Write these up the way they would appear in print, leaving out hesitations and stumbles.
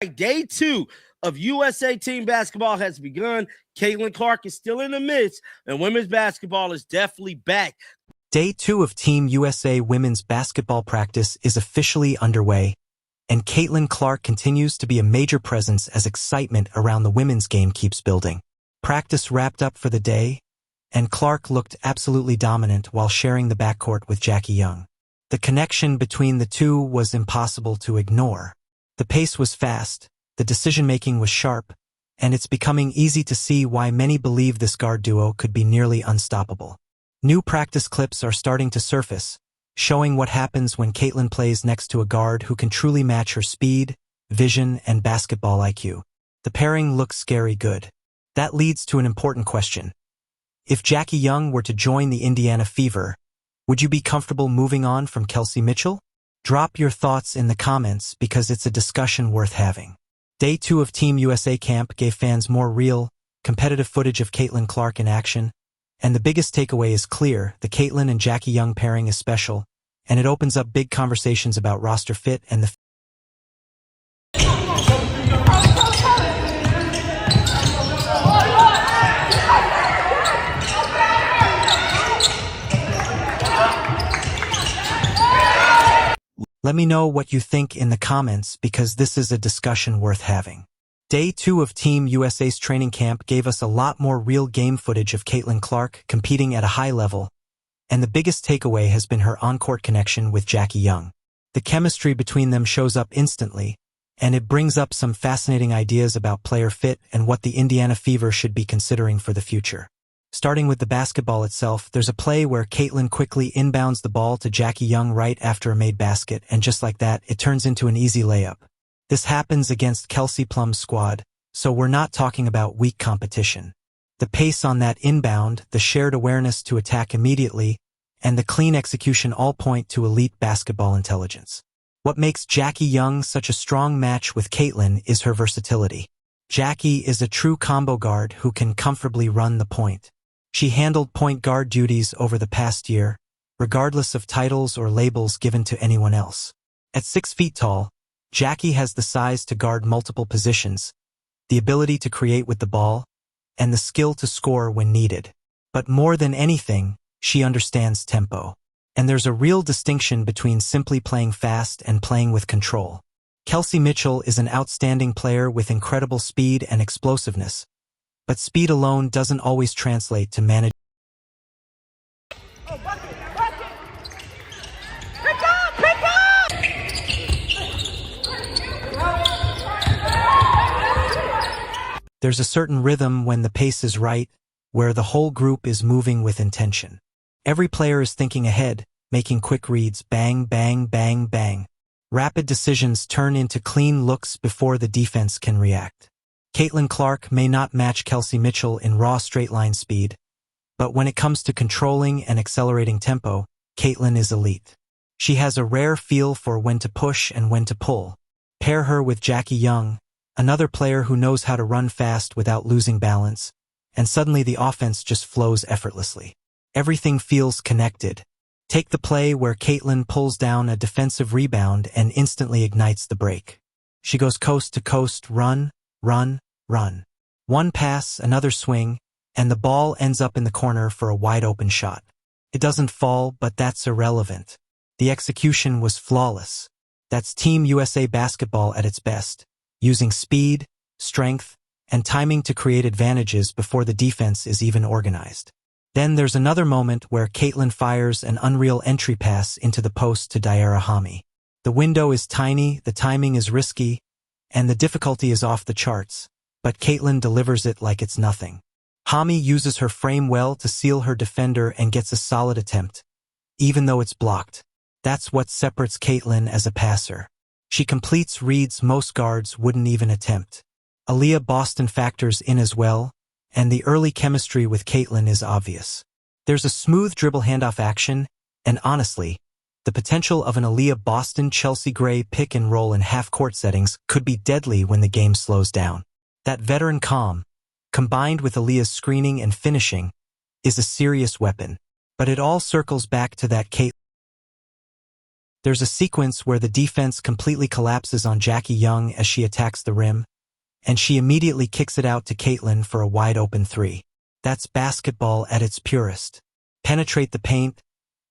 Day 2 of USA team basketball has begun. Caitlin Clark is still in the midst, and women's basketball is definitely back. Day 2 of Team USA women's basketball practice is officially underway, and Caitlin Clark continues to be a major presence as excitement around the women's game keeps building. Practice wrapped up for the day, and Clark looked absolutely dominant while sharing the backcourt with Jackie Young. The connection between the two was impossible to ignore. The pace was fast, the decision-making was sharp, and it's becoming easy to see why many believe this guard duo could be nearly unstoppable. New practice clips are starting to surface, showing what happens when Caitlin plays next to a guard who can truly match her speed, vision, and basketball IQ. The pairing looks scary good. That leads to an important question. If Jackie Young were to join the Indiana Fever, would you be comfortable moving on from Kelsey Mitchell? Drop your thoughts in the comments because it's a discussion worth having. Day 2 of Team USA camp gave fans more real, competitive footage of Caitlin Clark in action, and the biggest takeaway is clear: the Caitlin and Jackie Young pairing is special, and it opens up big conversations about roster fit and the Let me know what you think in the comments because this is a discussion worth having. Day 2 of Team USA's training camp gave us a lot more real game footage of Caitlin Clark competing at a high level, and the biggest takeaway has been her on-court connection with Jackie Young. The chemistry between them shows up instantly, and it brings up some fascinating ideas about player fit and what the Indiana Fever should be considering for the future. Starting with the basketball itself, there's a play where Caitlin quickly inbounds the ball to Jackie Young right after a made basket, and just like that, it turns into an easy layup. This happens against Kelsey Plum's squad, so we're not talking about weak competition. The pace on that inbound, the shared awareness to attack immediately, and the clean execution all point to elite basketball intelligence. What makes Jackie Young such a strong match with Caitlin is her versatility. Jackie is a true combo guard who can comfortably run the point. She handled point guard duties over the past year, regardless of titles or labels given to anyone else. At 6 feet tall, Jackie has the size to guard multiple positions, the ability to create with the ball, and the skill to score when needed. But more than anything, she understands tempo. And there's a real distinction between simply playing fast and playing with control. Kelsey Mitchell is an outstanding player with incredible speed and explosiveness, but speed alone doesn't always translate to manage. There's a certain rhythm when the pace is right, where the whole group is moving with intention. Every player is thinking ahead, making quick reads, bang, bang, bang, bang. Rapid decisions turn into clean looks before the defense can react. Caitlin Clark may not match Kelsey Mitchell in raw straight-line speed, but when it comes to controlling and accelerating tempo, Caitlin is elite. She has a rare feel for when to push and when to pull. Pair her with Jackie Young, another player who knows how to run fast without losing balance, and suddenly the offense just flows effortlessly. Everything feels connected. Take the play where Caitlin pulls down a defensive rebound and instantly ignites the break. She goes coast to coast, run, run, run. One pass, another swing, and the ball ends up in the corner for a wide-open shot. It doesn't fall, but that's irrelevant. The execution was flawless. That's Team USA basketball at its best, using speed, strength, and timing to create advantages before the defense is even organized. Then there's another moment where Caitlin fires an unreal entry pass into the post to Diarra Hami. The window is tiny, the timing is risky, and the difficulty is off the charts, but Caitlin delivers it like it's nothing. Hami uses her frame well to seal her defender and gets a solid attempt, even though it's blocked. That's what separates Caitlin as a passer. She completes reads most guards wouldn't even attempt. Aaliyah Boston factors in as well, and the early chemistry with Caitlin is obvious. There's a smooth dribble handoff action, and honestly, the potential of an Aaliyah Boston-Chelsea Gray pick and roll in half-court settings could be deadly when the game slows down. That veteran calm, combined with Aaliyah's screening and finishing, is a serious weapon. But it all circles back to that Caitlin There's a sequence where the defense completely collapses on Jackie Young as she attacks the rim, and she immediately kicks it out to Caitlin for a wide-open three. That's basketball at its purest. Penetrate the paint,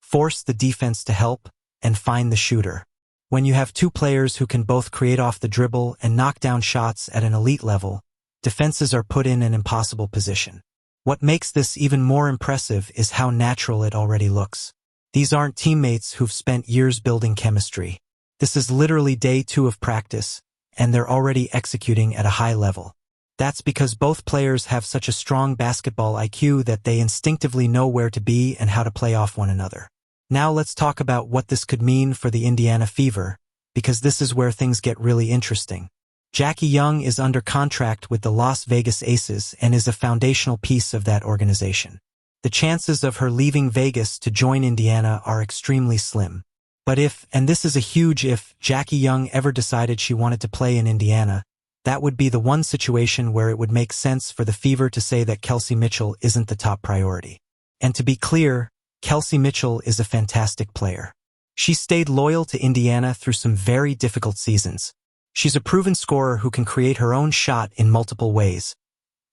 force the defense to help, and find the shooter. When you have two players who can both create off the dribble and knock down shots at an elite level, defenses are put in an impossible position. What makes this even more impressive is how natural it already looks. These aren't teammates who've spent years building chemistry. This is literally day 2 of practice, and they're already executing at a high level. That's because both players have such a strong basketball IQ that they instinctively know where to be and how to play off one another. Now let's talk about what this could mean for the Indiana Fever, because this is where things get really interesting. Jackie Young is under contract with the Las Vegas Aces and is a foundational piece of that organization. The chances of her leaving Vegas to join Indiana are extremely slim. But if, and this is a huge if, Jackie Young ever decided she wanted to play in Indiana, that would be the one situation where it would make sense for the Fever to say that Kelsey Mitchell isn't the top priority. And to be clear, Kelsey Mitchell is a fantastic player. She stayed loyal to Indiana through some very difficult seasons. She's a proven scorer who can create her own shot in multiple ways,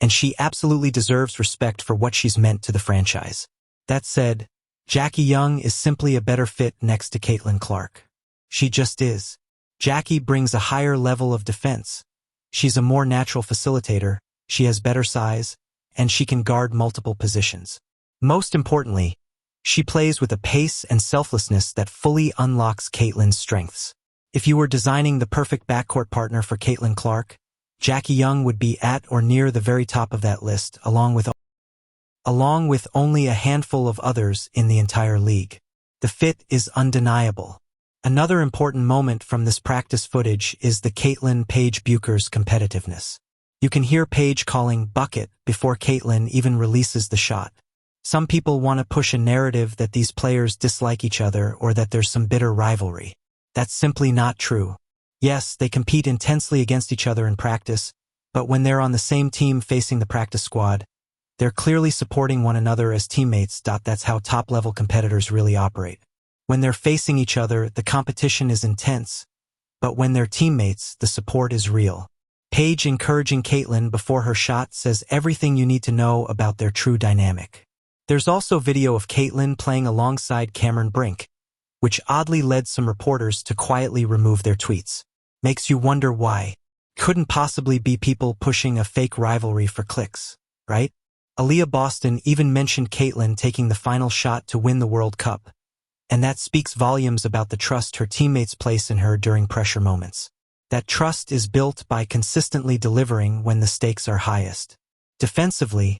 and she absolutely deserves respect for what she's meant to the franchise. That said, Jackie Young is simply a better fit next to Caitlin Clark. She just is. Jackie brings a higher level of defense. She's a more natural facilitator, she has better size, and she can guard multiple positions. Most importantly, she plays with a pace and selflessness that fully unlocks Caitlin's strengths. If you were designing the perfect backcourt partner for Caitlin Clark, Jackie Young would be at or near the very top of that list, along with only a handful of others in the entire league. The fit is undeniable. Another important moment from this practice footage is the Caitlin Paige Bucher's competitiveness. You can hear Paige calling bucket before Caitlin even releases the shot. Some people want to push a narrative that these players dislike each other or that there's some bitter rivalry. That's simply not true. Yes, they compete intensely against each other in practice, but when they're on the same team facing the practice squad, they're clearly supporting one another as teammates. That's how top-level competitors really operate. When they're facing each other, the competition is intense, but when they're teammates, the support is real. Paige encouraging Caitlin before her shot says everything you need to know about their true dynamic. There's also video of Caitlin playing alongside Cameron Brink, which oddly led some reporters to quietly remove their tweets. Makes you wonder why. Couldn't possibly be people pushing a fake rivalry for clicks, right? Aaliyah Boston even mentioned Caitlin taking the final shot to win the World Cup, and that speaks volumes about the trust her teammates place in her during pressure moments. That trust is built by consistently delivering when the stakes are highest. Defensively,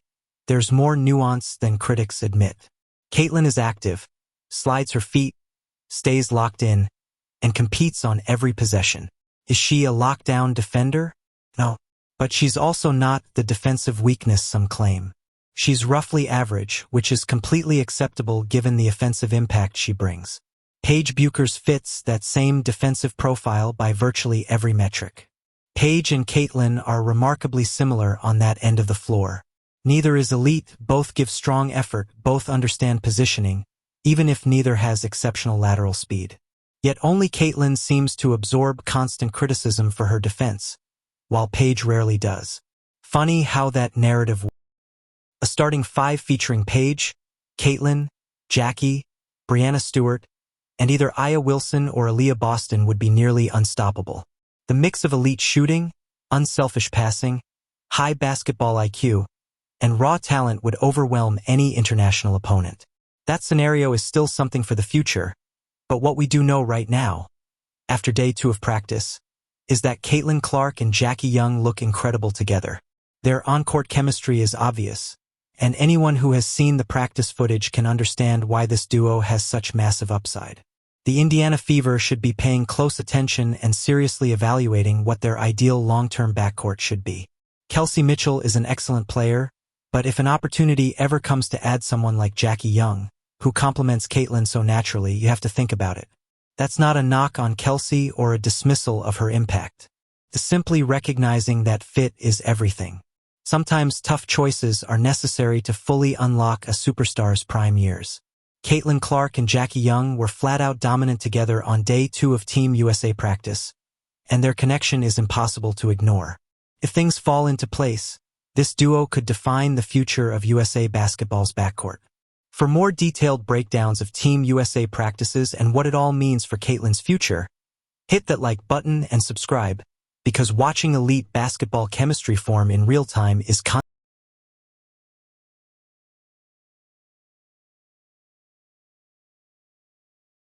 there's more nuance than critics admit. Caitlin is active, slides her feet, stays locked in, and competes on every possession. Is she a lockdown defender? No. But she's also not the defensive weakness some claim. She's roughly average, which is completely acceptable given the offensive impact she brings. Paige Bucher's fits that same defensive profile by virtually every metric. Paige and Caitlin are remarkably similar on that end of the floor. Neither is elite, both give strong effort, both understand positioning, even if neither has exceptional lateral speed. Yet only Caitlin seems to absorb constant criticism for her defense, while Paige rarely does. Funny how that narrative works. A starting 5 featuring Paige, Caitlin, Jackie, Breanna Stewart, and either Aya Wilson or Aaliyah Boston would be nearly unstoppable. The mix of elite shooting, unselfish passing, high basketball IQ, and raw talent would overwhelm any international opponent. That scenario is still something for the future, but what we do know right now, after day 2 of practice, is that Caitlin Clark and Jackie Young look incredible together. Their on-court chemistry is obvious, and anyone who has seen the practice footage can understand why this duo has such massive upside. The Indiana Fever should be paying close attention and seriously evaluating what their ideal long-term backcourt should be. Kelsey Mitchell is an excellent player, but if an opportunity ever comes to add someone like Jackie Young, who complements Caitlin so naturally, you have to think about it. That's not a knock on Kelsey or a dismissal of her impact. It's simply recognizing that fit is everything. Sometimes tough choices are necessary to fully unlock a superstar's prime years. Caitlin Clark and Jackie Young were flat-out dominant together on day 2 of Team USA practice, and their connection is impossible to ignore. If things fall into place, this duo could define the future of USA basketball's backcourt. For more detailed breakdowns of Team USA practices and what it all means for Caitlin's future, hit that like button and subscribe, because watching elite basketball chemistry form in real time is